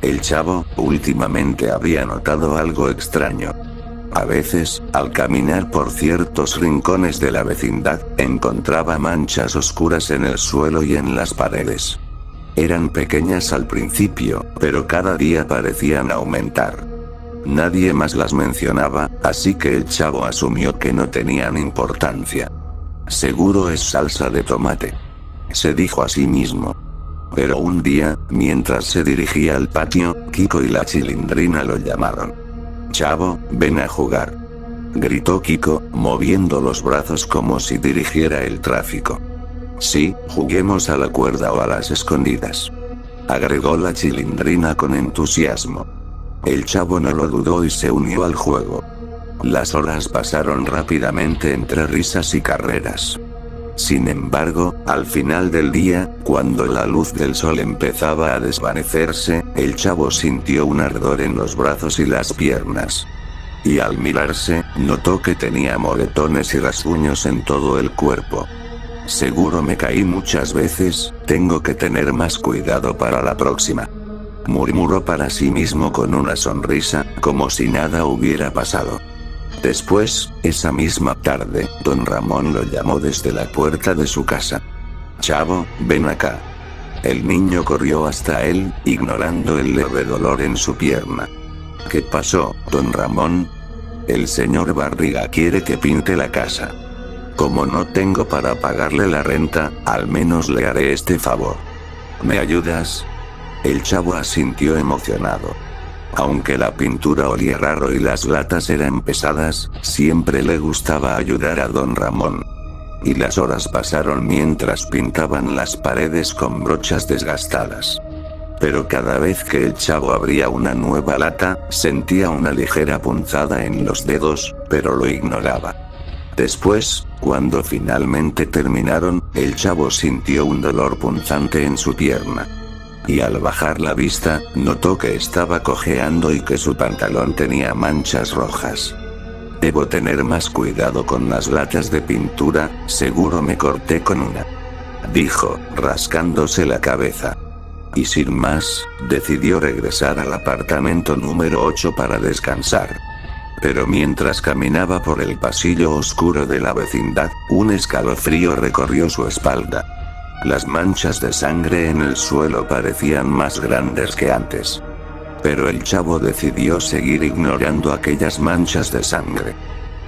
El chavo, últimamente había notado algo extraño. A veces, al caminar por ciertos rincones de la vecindad, encontraba manchas oscuras en el suelo y en las paredes. Eran pequeñas al principio, pero cada día parecían aumentar. Nadie más las mencionaba, así que el chavo asumió que no tenían importancia. Seguro es salsa de tomate, se dijo a sí mismo. Pero un día, mientras se dirigía al patio, Kiko y la Chilindrina lo llamaron. «Chavo, ven a jugar», gritó Kiko, moviendo los brazos como si dirigiera el tráfico. «Sí, juguemos a la cuerda o a las escondidas», agregó la Chilindrina con entusiasmo. El chavo no lo dudó y se unió al juego. Las horas pasaron rápidamente entre risas y carreras. Sin embargo, al final del día, cuando la luz del sol empezaba a desvanecerse, el chavo sintió un ardor en los brazos y las piernas. Y al mirarse, notó que tenía moretones y rasguños en todo el cuerpo. «Seguro me caí muchas veces, tengo que tener más cuidado para la próxima», murmuró para sí mismo con una sonrisa, como si nada hubiera pasado. Después, esa misma tarde, don Ramón lo llamó desde la puerta de su casa. «Chavo, ven acá». El niño corrió hasta él, ignorando el leve dolor en su pierna. «¿Qué pasó, don Ramón?». «El señor Barriga quiere que pinte la casa. Como no tengo para pagarle la renta, al menos le haré este favor. ¿Me ayudas?». El chavo asintió emocionado. Aunque la pintura olía raro y las latas eran pesadas, siempre le gustaba ayudar a don Ramón. Y las horas pasaron mientras pintaban las paredes con brochas desgastadas. Pero cada vez que el chavo abría una nueva lata, sentía una ligera punzada en los dedos, pero lo ignoraba. Después, cuando finalmente terminaron, el chavo sintió un dolor punzante en su pierna. Y al bajar la vista, notó que estaba cojeando y que su pantalón tenía manchas rojas. «Debo tener más cuidado con las latas de pintura, seguro me corté con una», dijo, rascándose la cabeza. Y sin más, decidió regresar al apartamento número 8 para descansar. Pero mientras caminaba por el pasillo oscuro de la vecindad, un escalofrío recorrió su espalda. Las manchas de sangre en el suelo parecían más grandes que antes. Pero el chavo decidió seguir ignorando aquellas manchas de sangre.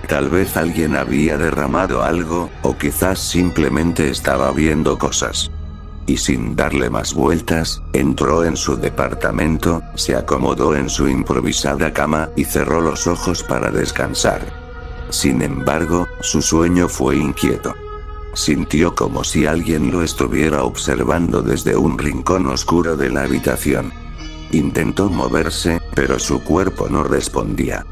Tal vez alguien había derramado algo, o quizás simplemente estaba viendo cosas. Y sin darle más vueltas, entró en su departamento, se acomodó en su improvisada cama y cerró los ojos para descansar. Sin embargo, su sueño fue inquieto. Sintió como si alguien lo estuviera observando desde un rincón oscuro de la habitación. Intentó moverse, pero su cuerpo no respondía.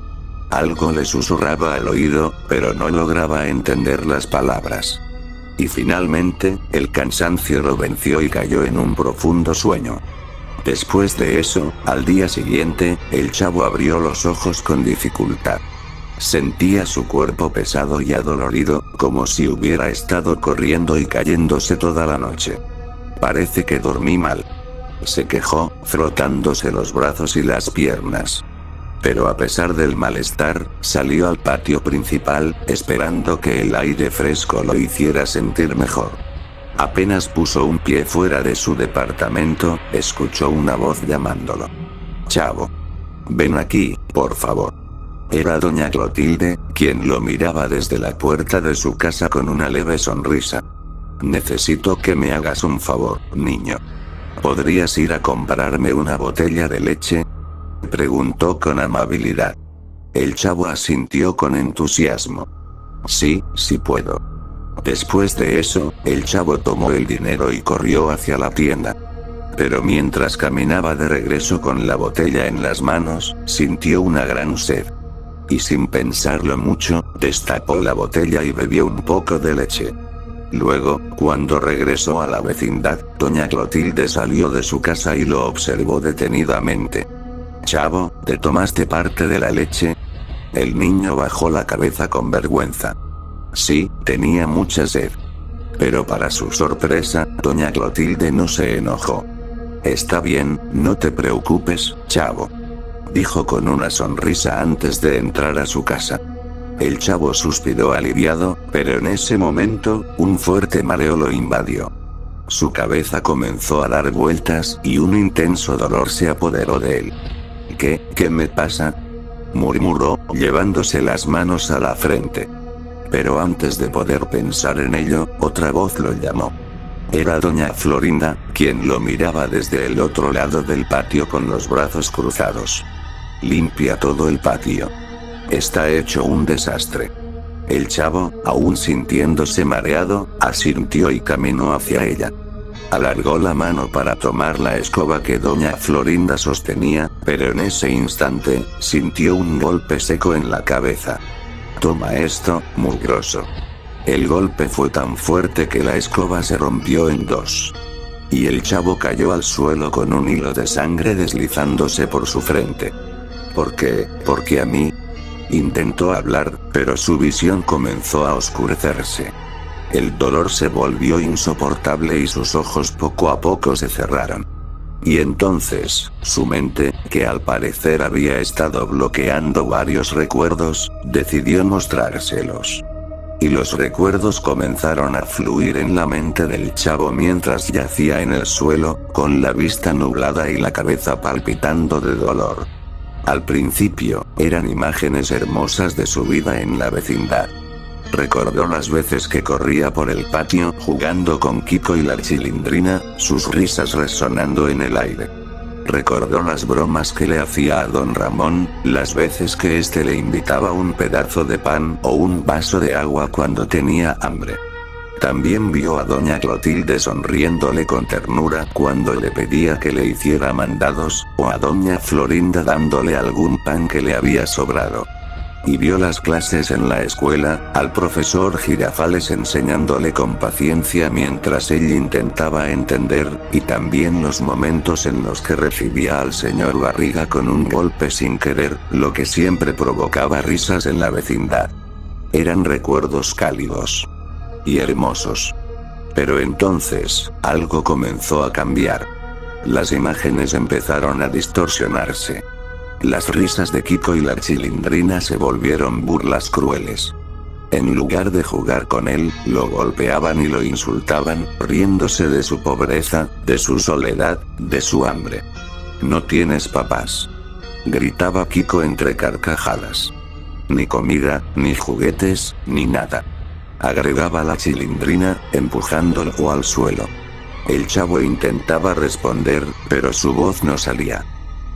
Algo le susurraba al oído, pero no lograba entender las palabras. Y finalmente, el cansancio lo venció y cayó en un profundo sueño. Después de eso, al día siguiente, el chavo abrió los ojos con dificultad. Sentía su cuerpo pesado y adolorido, como si hubiera estado corriendo y cayéndose toda la noche. «Parece que dormí mal», se quejó, frotándose los brazos y las piernas. Pero a pesar del malestar, salió al patio principal, esperando que el aire fresco lo hiciera sentir mejor. Apenas puso un pie fuera de su departamento, escuchó una voz llamándolo. «Chavo, ven aquí, por favor». Era doña Clotilde, quien lo miraba desde la puerta de su casa con una leve sonrisa. «Necesito que me hagas un favor, niño. ¿Podrías ir a comprarme una botella de leche?», preguntó con amabilidad. El chavo asintió con entusiasmo. «Sí, sí puedo». Después de eso, el chavo tomó el dinero y corrió hacia la tienda. Pero mientras caminaba de regreso con la botella en las manos, sintió una gran sed. Y sin pensarlo mucho, destapó la botella y bebió un poco de leche. Luego, cuando regresó a la vecindad, doña Clotilde salió de su casa y lo observó detenidamente. «Chavo, ¿te tomaste parte de la leche?». El niño bajó la cabeza con vergüenza. Sí, tenía mucha sed. Pero para su sorpresa, doña Clotilde no se enojó. Está bien, no te preocupes, chavo. Dijo con una sonrisa antes de entrar a su casa. El chavo suspiró aliviado, pero en ese momento, un fuerte mareo lo invadió. Su cabeza comenzó a dar vueltas y un intenso dolor se apoderó de él. ¿Qué me pasa?, murmuró, llevándose las manos a la frente. Pero antes de poder pensar en ello, otra voz lo llamó. Era doña Florinda, quien lo miraba desde el otro lado del patio con los brazos cruzados. Limpia todo el patio. Está hecho un desastre. El chavo, aún sintiéndose mareado, asintió y caminó hacia ella. Alargó la mano para tomar la escoba que doña Florinda sostenía, pero en ese instante, sintió un golpe seco en la cabeza. Toma esto, mugroso. El golpe fue tan fuerte que la escoba se rompió en dos. Y el chavo cayó al suelo con un hilo de sangre deslizándose por su frente. ¿Por qué? ¿Por qué a mí? Intentó hablar, pero su visión comenzó a oscurecerse. El dolor se volvió insoportable y sus ojos poco a poco se cerraron. Y entonces, su mente, que al parecer había estado bloqueando varios recuerdos, decidió mostrárselos. Y los recuerdos comenzaron a fluir en la mente del chavo mientras yacía en el suelo, con la vista nublada y la cabeza palpitando de dolor. Al principio, eran imágenes hermosas de su vida en la vecindad. Recordó las veces que corría por el patio jugando con Kiko y la Chilindrina, sus risas resonando en el aire. Recordó las bromas que le hacía a don Ramón, las veces que éste le invitaba un pedazo de pan o un vaso de agua cuando tenía hambre. También vio a doña Clotilde sonriéndole con ternura cuando le pedía que le hiciera mandados, o a doña Florinda dándole algún pan que le había sobrado. Y vio las clases en la escuela, al profesor Girafales enseñándole con paciencia mientras él intentaba entender, y también los momentos en los que recibía al señor Barriga con un golpe sin querer, lo que siempre provocaba risas en la vecindad. Eran recuerdos cálidos y hermosos. Pero entonces, algo comenzó a cambiar. Las imágenes empezaron a distorsionarse. Las risas de Kiko y la Chilindrina se volvieron burlas crueles. En lugar de jugar con él, lo golpeaban y lo insultaban, riéndose de su pobreza, de su soledad, de su hambre. «No tienes papás», gritaba Kiko entre carcajadas. «Ni comida, ni juguetes, ni nada», agregaba la Chilindrina, empujándolo al suelo. El chavo intentaba responder, pero su voz no salía.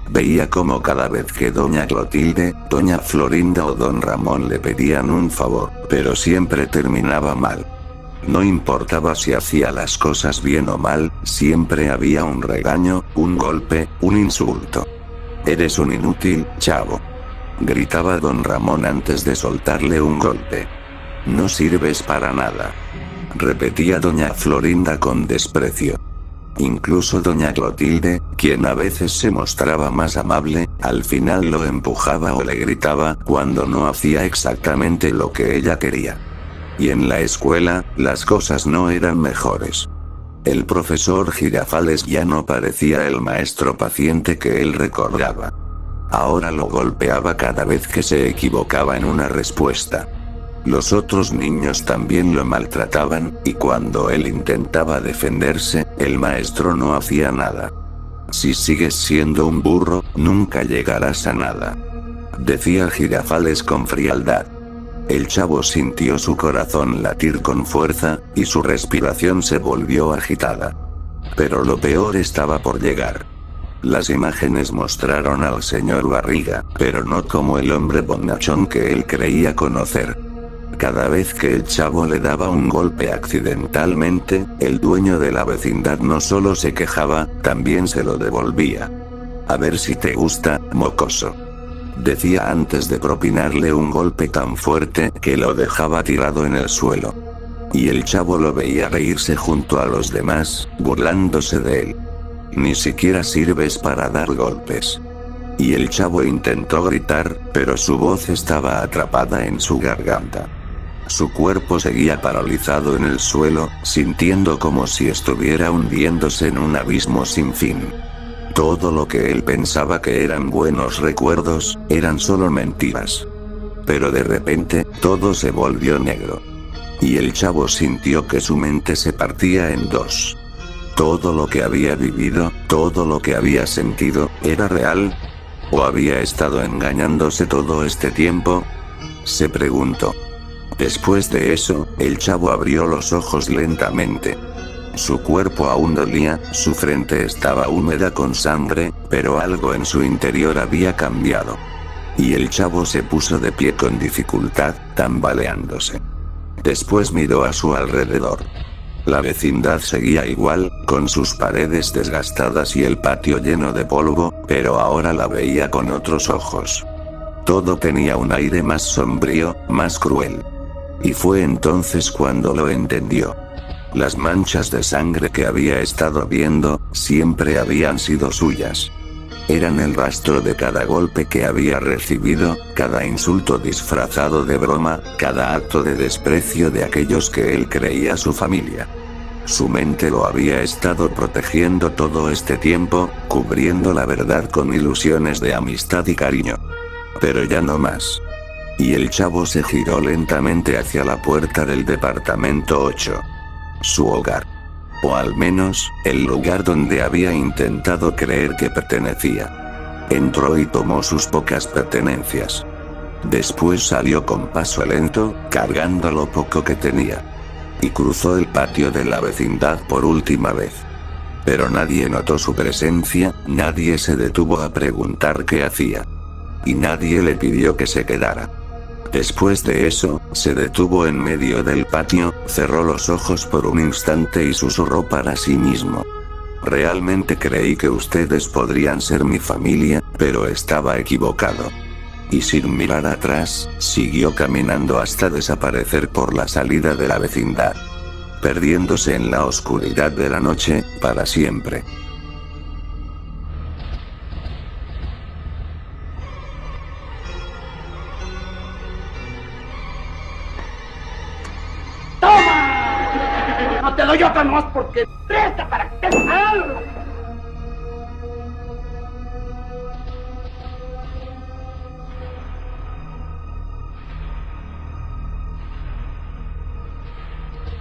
Veía como cada vez que doña Clotilde, doña Florinda o don Ramón le pedían un favor, pero siempre terminaba mal. No importaba si hacía las cosas bien o mal, siempre había un regaño, un golpe, un insulto. «Eres un inútil, chavo», gritaba don Ramón antes de soltarle un golpe. «No sirves para nada», repetía doña Florinda con desprecio. Incluso doña Clotilde, quien a veces se mostraba más amable, al final lo empujaba o le gritaba cuando no hacía exactamente lo que ella quería. Y en la escuela, las cosas no eran mejores. El profesor Girafales ya no parecía el maestro paciente que él recordaba. Ahora lo golpeaba cada vez que se equivocaba en una respuesta. Los otros niños también lo maltrataban, y cuando él intentaba defenderse, el maestro no hacía nada. «Si sigues siendo un burro, nunca llegarás a nada», decía Girafales con frialdad. El chavo sintió su corazón latir con fuerza, y su respiración se volvió agitada. Pero lo peor estaba por llegar. Las imágenes mostraron al señor Barriga, pero no como el hombre bonachón que él creía conocer. Cada vez que el chavo le daba un golpe accidentalmente, el dueño de la vecindad no solo se quejaba, también se lo devolvía. «A ver si te gusta, mocoso», decía antes de propinarle un golpe tan fuerte que lo dejaba tirado en el suelo. Y el chavo lo veía reírse junto a los demás, burlándose de él. «Ni siquiera sirves para dar golpes». Y el chavo intentó gritar, pero su voz estaba atrapada en su garganta. Su cuerpo seguía paralizado en el suelo, sintiendo como si estuviera hundiéndose en un abismo sin fin. Todo lo que él pensaba que eran buenos recuerdos, eran solo mentiras. Pero de repente, todo se volvió negro. Y el chavo sintió que su mente se partía en dos. Todo lo que había vivido, todo lo que había sentido, ¿era real? ¿O había estado engañándose todo este tiempo? Se preguntó. Después de eso, el chavo abrió los ojos lentamente. Su cuerpo aún dolía, su frente estaba húmeda con sangre, pero algo en su interior había cambiado. Y el chavo se puso de pie con dificultad, tambaleándose. Después miró a su alrededor. La vecindad seguía igual, con sus paredes desgastadas y el patio lleno de polvo, pero ahora la veía con otros ojos. Todo tenía un aire más sombrío, más cruel. Y fue entonces cuando lo entendió. Las manchas de sangre que había estado viendo, siempre habían sido suyas. Eran el rastro de cada golpe que había recibido, cada insulto disfrazado de broma, cada acto de desprecio de aquellos que él creía su familia. Su mente lo había estado protegiendo todo este tiempo, cubriendo la verdad con ilusiones de amistad y cariño. Pero ya no más. Y el chavo se giró lentamente hacia la puerta del departamento 8. Su hogar. O al menos, el lugar donde había intentado creer que pertenecía. Entró y tomó sus pocas pertenencias. Después salió con paso lento, cargando lo poco que tenía. Y cruzó el patio de la vecindad por última vez. Pero nadie notó su presencia, nadie se detuvo a preguntar qué hacía. Y nadie le pidió que se quedara. Después de eso, se detuvo en medio del patio, cerró los ojos por un instante y susurró para sí mismo. Realmente creí que ustedes podrían ser mi familia, pero estaba equivocado. Y sin mirar atrás, siguió caminando hasta desaparecer por la salida de la vecindad. Perdiéndose en la oscuridad de la noche, para siempre. ¡Toma! No te doy otra nomás porque presta para que te salga.